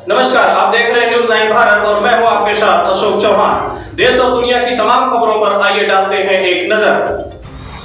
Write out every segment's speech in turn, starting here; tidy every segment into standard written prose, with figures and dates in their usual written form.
नमस्कार, आप देख रहे हैं न्यूज़ 9 भारत और मैं हूं आपके साथ अशोक चौहान। देश और दुनिया की तमाम खबरों पर आइए डालते हैं एक नजर।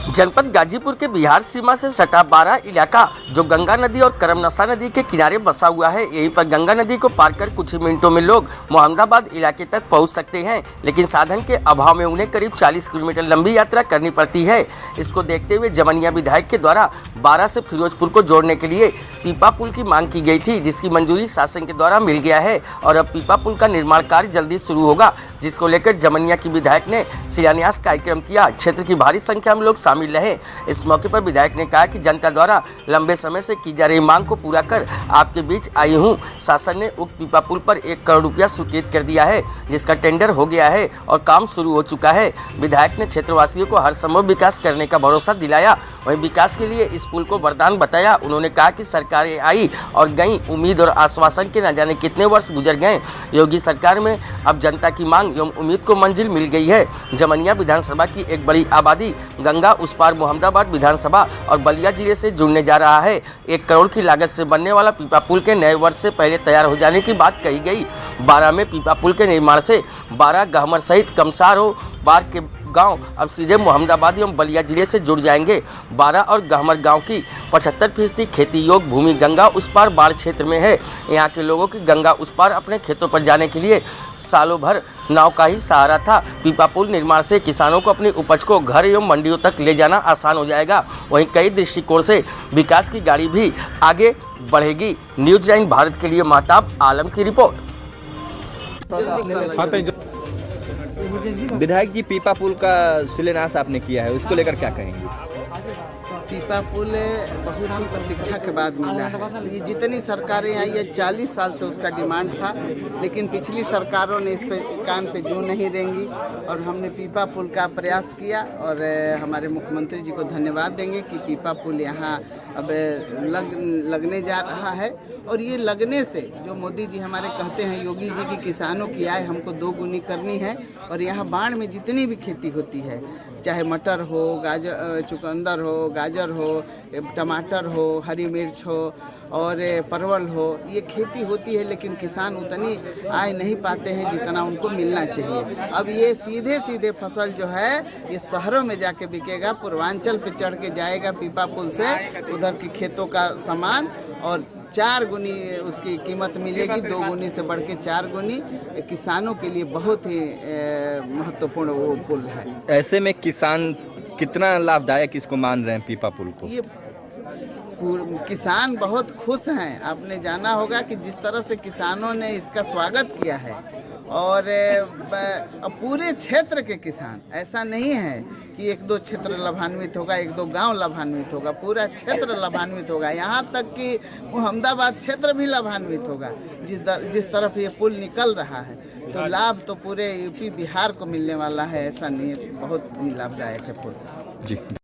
जनपद गाजीपुर के बिहार सीमा से सटा बारा इलाका जो गंगा नदी और करमनसा नदी के किनारे बसा हुआ है। यहीं पर गंगा नदी को पार कर कुछ ही मिनटों में लोग मोहम्मदाबाद इलाके तक पहुंच सकते हैं, लेकिन साधन के अभाव में उन्हें करीब 40 किलोमीटर लंबी यात्रा करनी पड़ती है। इसको देखते हुए जमनिया विधायक के द्वारा बारा से फिरोजपुर को जोड़ने के लिए पीपा पुल की मांग की गई थी, जिसकी मंजूरी शासन के द्वारा मिल गया है और अब पीपा पुल का निर्माण कार्य जल्दी शुरू होगा, जिसको लेकर जमनिया की विधायक ने शिलान्यास कार्यक्रम किया। क्षेत्र की भारी संख्या में लोग शामिल रहे। इस मौके पर विधायक ने कहा कि जनता द्वारा लंबे समय से की जा रही मांग को पूरा कर आपके बीच आई हूं। शासन ने उक्त पीपा पुल पर 1 करोड़ रुपया स्वीकृत कर दिया है, जिसका टेंडर हो गया है और काम शुरू हो चुका है। विधायक ने क्षेत्रवासियों को हर संभव विकास करने का भरोसा दिलाया। वहीं विकास के लिए इस पुल को वरदान बताया। उन्होंने कहा कि सरकारें आई और गई, उम्मीद और आश्वासन के न जाने कितने वर्ष गुजर गए। योगी सरकार में अब जनता की मांग एवं उम्मीद को मंजिल मिल गई है। जमनिया विधानसभा की एक बड़ी आबादी गंगा उस पार मोहम्मदाबाद विधानसभा और बलिया जिले से जुड़ने जा रहा है। 1 करोड़ की लागत से बनने वाला पीपा पुल के नए वर्ष से पहले तैयार हो जाने की बात कही गई। बारा में पीपा पुल के निर्माण से बारा, गहमर सहित कमसारो बार के गांव अब सीधे मोहम्मदाबाद एवं बलिया जिले से जुड़ जाएंगे। बारा और गहमर गांव की 75% खेती योग्य भूमि गंगा उस पार बाढ़ क्षेत्र में है। यहां के लोगों की गंगा उस पार अपने खेतों पर जाने के लिए सालों भर नाव का ही सहारा था। पीपा पुल निर्माण से किसानों को अपनी उपज को घर एवं मंडियों तक ले जाना आसान हो जाएगा। वहीं कई दृष्टिकोण से विकास की गाड़ी भी आगे बढ़ेगी। न्यूज़ 9 भारत के लिए महताब आलम की रिपोर्ट। विधायक जी, पीपा पुल का शिलान्यास आपने किया है, उसको लेकर क्या कहेंगे? पीपा पुल बहुत ही प्रतीक्षा के बाद मिला है। ये जितनी सरकारें आई है 40 साल से उसका डिमांड था, लेकिन पिछली सरकारों ने इस पे कान पे जू नहीं रेंगी और हमने पीपा पुल का प्रयास किया और हमारे मुख्यमंत्री जी को धन्यवाद देंगे कि पीपा पुल यहाँ अब लगने जा रहा है। और ये लगने से जो मोदी जी हमारे कहते हैं, योगी जी की किसानों की आय हमको 2 गुनी करनी है और यहाँ बाढ़ में जितनी भी खेती होती है, चाहे मटर हो, गाजर, चुकंदर हो, गाजर हो, टमाटर हो, हरी मिर्च हो और परवल हो, ये खेती होती है, लेकिन किसान उतनी आय नहीं पाते हैं जितना उनको मिलना चाहिए। अब ये सीधे सीधे फसल जो है ये शहरों में जाके बिकेगा, पूर्वांचल पे चढ़ के जाएगा पीपा पुल से उधर की खेतों का सामान और 4 गुनी उसकी कीमत मिलेगी, 2 गुनी से बढ़ के 4 गुनी। किसानों के लिए बहुत ही महत्वपूर्ण वो पुल है। ऐसे में किसान कितना लाभदायक इसको मान रहे हैं पीपा पुल को? ये किसान बहुत खुश हैं। आपने जाना होगा कि जिस तरह से किसानों ने इसका स्वागत किया है और पूरे क्षेत्र के किसान, ऐसा नहीं है कि 1-2 क्षेत्र लाभान्वित होगा, 1-2 गांव लाभान्वित होगा, पूरा क्षेत्र लाभान्वित होगा। यहाँ तक कि मोहम्मदाबाद क्षेत्र भी लाभान्वित होगा। जिस तरफ ये पुल निकल रहा है तो लाभ तो पूरे यूपी बिहार को मिलने वाला है, ऐसा नहीं है। बहुत ही लाभदायक है पुल जी।